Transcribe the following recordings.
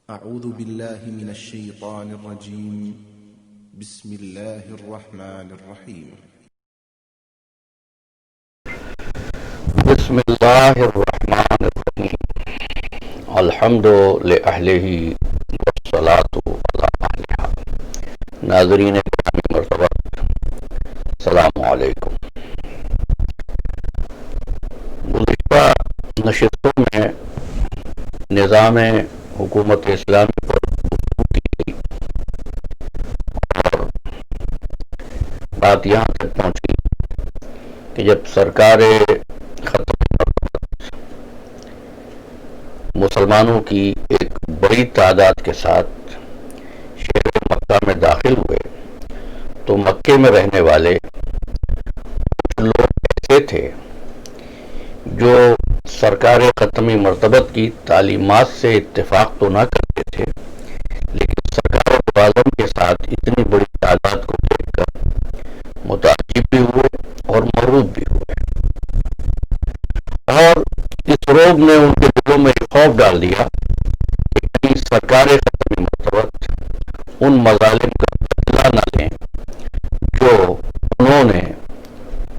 أعوذ بالله من الشيطان الرجيم بسم الله الرحمن الرحيم بسم اللہ الرحمن الرحیم الحمد لأہلہ والصلاة علی اہلہا۔ ناظرین گرامی مرتبہ السلام علیکم۔ گزشتہ نشستوں میں نظام حکومت اسلامی پر گفتگو کی گئی اور بات یہاں تک پہنچی کہ جب سرکار مسلمانوں کی ایک بڑی تعداد کے ساتھ شہر مکہ میں داخل ہوئے تو مکے میں رہنے والے کچھ لوگ ایسے تھے جو سرکار ختمی مرتبت کی تعلیمات سے اتفاق تو نہ کرتے تھے، لیکن سرکار دو عالم کے ساتھ اتنی بڑی تعداد کو دیکھ کر متعجب بھی ہوئے اور مرعوب بھی ہوئے، اور اس رعب نے ان کے دلوں میں خوف ڈال دیا کہ کہیں سرکار ختمی مرتبت ان مظالم کا بدلہ نہ لیں جو انہوں نے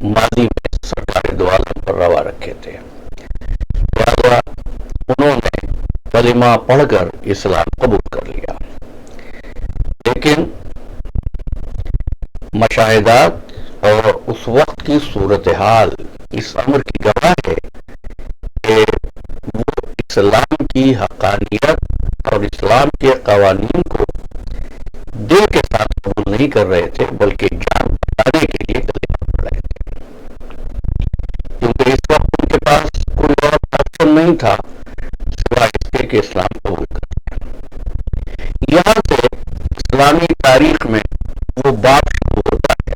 ماضی میں سرکار دو عالم پر روا رکھے تھے۔ لہذا انہوں نے کلمہ پڑھ کر اسلام قبول کر لیا، لیکن مشاہدات اور اس وقت کی صورتحال اس امر کی گواہ ہے کہ وہ اسلام کی حقانیت اور اسلام کے قوانین کو دل کے ساتھ قبول نہیں کر رہے تھے، بلکہ جان بچانے کے لیے کلمہ پڑھ رہے تھے، کیونکہ اس وقت ان کے پاس کوئی اور آپشن نہیں تھا سوائے اس کے کہ اسلام قبول کر لیا۔ یہاں سے اسلامی تاریخ میں وہ باب شروع ہوتا ہے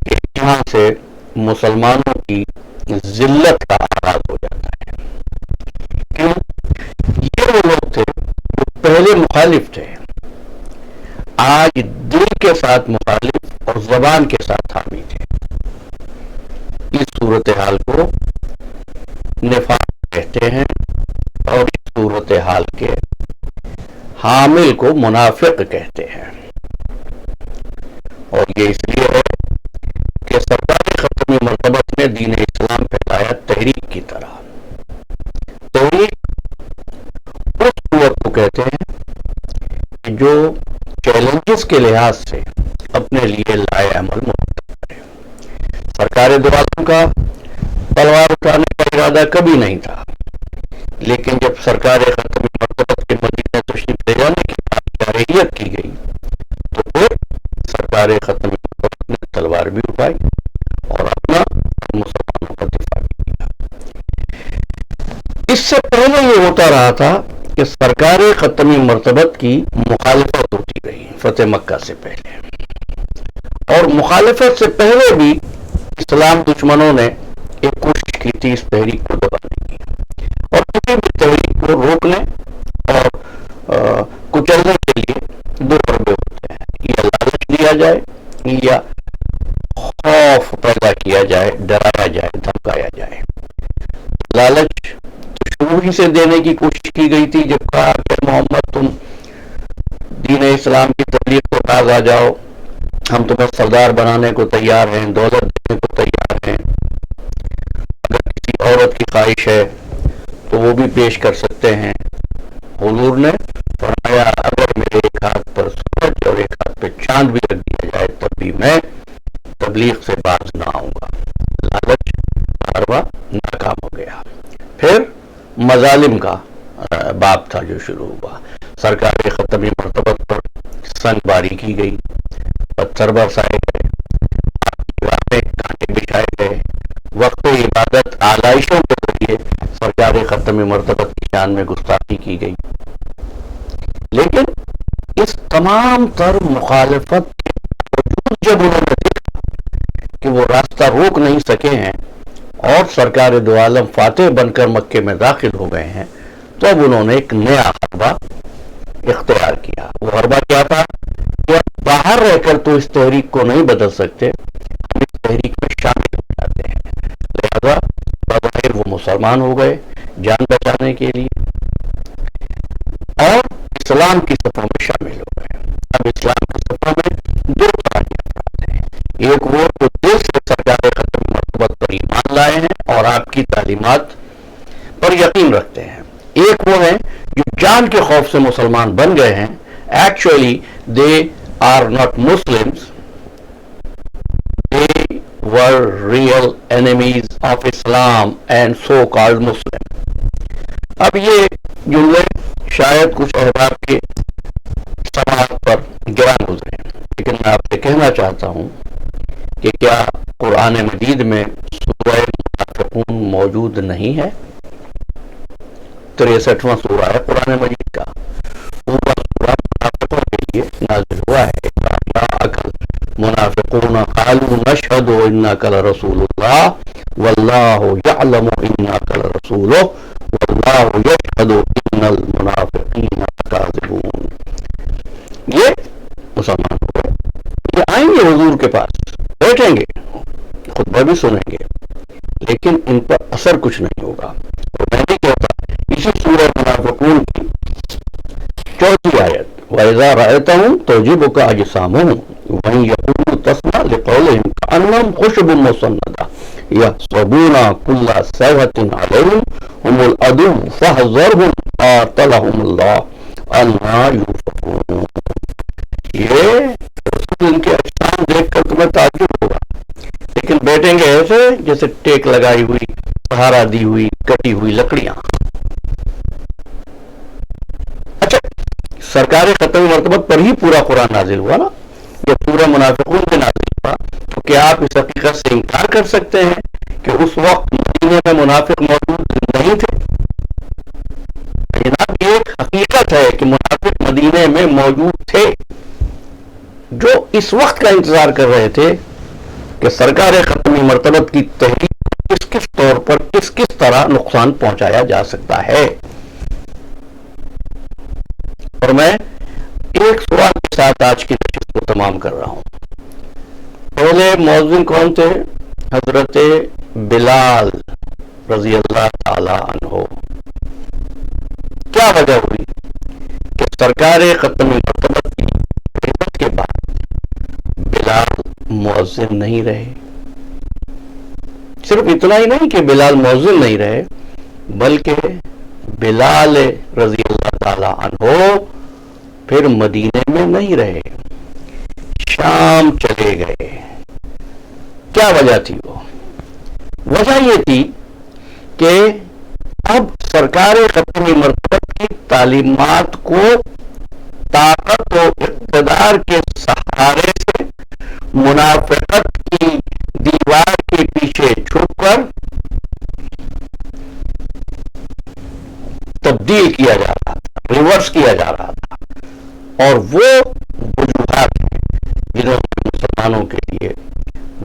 کہ یہاں سے مسلمانوں کی ذلت کا آغاز ہو جاتا ہے۔ کیوں؟ یہ وہ لوگ تھے جو پہلے مخالف تھے، آج دل کے ساتھ مخالف اور زبان کے ساتھ حامی تھے۔ اس صورتحال کو نفاق کہتے ہیں اور اس صورتحال کے حامل کو منافق کہتے ہیں، اور یہ اس لیے ہے کہ سرکار ختمی مرتبت نے دین اسلام پھیلایا تحریک کی طرح۔ تحریک اس قوت کو کہتے ہیں کہ جو چیلنجز کے لحاظ سے اپنے لیے لائے عمل مرتب کرے۔ سرکار دو عالم کا تلوار اٹھانے کا ارادہ کبھی نہیں تھا، لیکن جب سرکار ختمی مرتبت کے مدینہ تشریف لے جانے کی بات جارحیت کی گئی تو پھر سرکار ختمی مرتبت نے تلوار بھی اٹھائی اور اپنا مسلمانوں کا دفاع بھی کیا۔ اس سے پہلے یہ ہوتا رہا تھا کہ سرکار ختمی مرتبت کی مخالفت ہوتی رہی فتح مکہ سے پہلے، اور مخالفت سے پہلے بھی اسلام دشمنوں نے ایک کوشش کی تھی اس تحریک کو دبانے کی، اور کسی بھی تحریک کو روکنے اور کچلنے کے لیے دو حربے ہوتے ہیں، یا لالچ دیا جائے یا خوف پیدا کیا جائے، ڈرایا جائے، دھمکایا جائے۔ لالچ تو شروع ہی سے دینے کی کوشش کی گئی تھی، جب کہا کہ محمد تم دین اسلام کی تبلیغ کو باز آ جاؤ، ہم تمہیں سردار بنانے کو تیار ہیں، دولت دینے کو تیار ہیں، اگر کسی عورت کی خواہش ہے تو وہ بھی پیش کر سکتے ہیں۔ حضور نے فرمایا اگر میرے ایک ہاتھ پر سورج اور ایک ہاتھ پہ چاند بھی رکھ دیا جائے تب بھی میں تبلیغ سے باز نہ آؤں گا۔ لالچ کارواں ناکام ہو گیا۔ پھر مظالم کا باب تھا جو شروع ہوا۔ سرکار ختمی مرتبت پر سنگ باری کی گئی، پتھر برسائے گئے، راہ میں کانٹے بچھائے گئے، وقت عبادت آلائشوں کے ذریعے سرکار ختمی مرتبت کی شان میں گستاخی کی گئی۔ لیکن اس تمام تر مخالفت کے باوجود جب انہوں نے دیکھا کہ وہ راستہ روک نہیں سکے ہیں اور سرکار دو عالم فاتح بن کر مکے میں داخل ہو گئے ہیں، تو اب انہوں نے ایک نیا حربہ اختیار کیا۔ وہ حربہ کیا تھا کہ باہر رہ کر تو اس تحریک کو نہیں بدل سکتے، ہم اس تحریک میں شامل ہو جاتے ہیں۔ لہذا بظاہر وہ مسلمان ہو گئے جان بچانے کے لیے، اسلام کی صفوں میں شامل ہو گئے. اب اسلام کی صفوں میں دو طرح کے افراد ہیں. ایک وہ جو دل سے سرکار ختم مرتبت پر ایمان لائے ہیں اور آپ کی تعلیمات پر یقین رکھتے ہیں. ایک وہ ہیں جو جان کے خوف سے مسلمان بن گئے ہیں. Actually they are not Muslims, they were real enemies of Islam and so-called Muslim. اب یہ جملے شاید کچھ احباب کے سماعت پر گران گزرے ہیں, لیکن میں آپ سے کہنا چاہتا ہوں کہ کیا قرآن مجید میں سورہ منافقون موجود نہیں ہے؟ 63واں سورہ ہے قرآن مجید کا. پورا سورہ منافقوں کے لیے نازل ہوا ہے. منافقون قالوا نشهد انك لرسول الله والله يعلم انك لرسوله والله يشهد ان المنافقين كاذبون. یہ مسلمان ہو گئے, یہ آئیں گے حضور کے پاس, بیٹھیں گے, خطبہ بھی سنیں گے, لیکن ان پر اثر کچھ نہیں ہوگا. اور میں نہیں کہتا, اسی سورہ منافقون کی 4 آیت وَإِذَا رَأَيْتَهُمْ تُعْجِبُكَ أَجْسَامُهُمْ وَإِنْ يَقُولُوا تَسْمَعْ لِقَوْلِهِمْ كَأَنَّهُمْ خُشُبٌ مُّسَنَّدَةٌ يَحْسَبُونَ كُلَّ صَيْحَةٍ عَلَيْهِمْ هُمُ الْعَدُوُّ فَاحْذَرْهُمْ قَاتَلَهُمُ اللَّهُ أَنَّىٰ يُؤْفَكُونَ. یہ رسول ان کے اجسام دیکھ کر تمہیں تعجب ہوگا, لیکن بیٹھیں گے ایسے جیسے ٹیک لگائی ہوئی, سہارا دی ہوئی, کٹی ہوئی لکڑیاں. اچھا, سرکار ختم مرتبت پر ہی پورا قرآن نازل ہوا نا, یہ پورا منافقون پہ نازل ہوا, تو کیا آپ اس حقیقت سے انکار کر سکتے ہیں کہ اس وقت مدینے میں منافق موجود نہیں تھے؟ جناب, یہ ایک حقیقت ہے کہ منافق مدینے میں موجود تھے, جو اس وقت کا انتظار کر رہے تھے کہ سرکار ختم مرتبت کی تحریک کس طور پر کس طرح نقصان پہنچایا جا سکتا ہے. اور میں ایک سوال کے ساتھ آج کی نشست کو تمام کر رہا ہوں. پہلے مؤذن کون تھے؟ حضرت بلال رضی اللہ تعالی عنہ. کیا وجہ ہوئی کہ سرکار ختم مرتبت کی خدمت کے بعد بلال مؤذن نہیں رہے؟ صرف اتنا ہی نہیں کہ بلال مؤذن نہیں رہے, بلکہ بلال رضی اللہ تعالی عنہ پھر مدینے میں نہیں رہے, شام چلے گئے. کیا وجہ تھی؟ وہ وجہ یہ تھی کہ اب سرکار ختم مرتبت کی تعلیمات کو طاقت و اقتدار کے سہارے سے منافقت کی دیوار کے پیچھے چھپ کر تبدیل کیا جا رہا تھا, ریورس کیا جا رہا تھا. اور وہ وجوہات ہیں جنہوں نے مسلمانوں کے لیے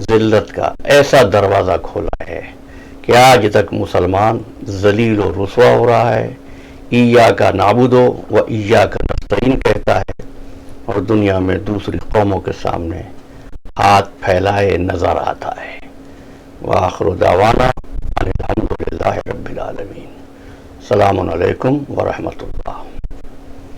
ذلت کا ایسا دروازہ کھولا ہے کہ آج تک مسلمان ذلیل و رسوا ہو رہا ہے. ایاک نعبد و ایاک نستعین کہتا ہے اور دنیا میں دوسری قوموں کے سامنے ہاتھ پھیلائے نظر آتا ہے. وآخر دعوانا ان الحمد للہ رب العالمین. السلام علیکم ورحمۃ اللہ.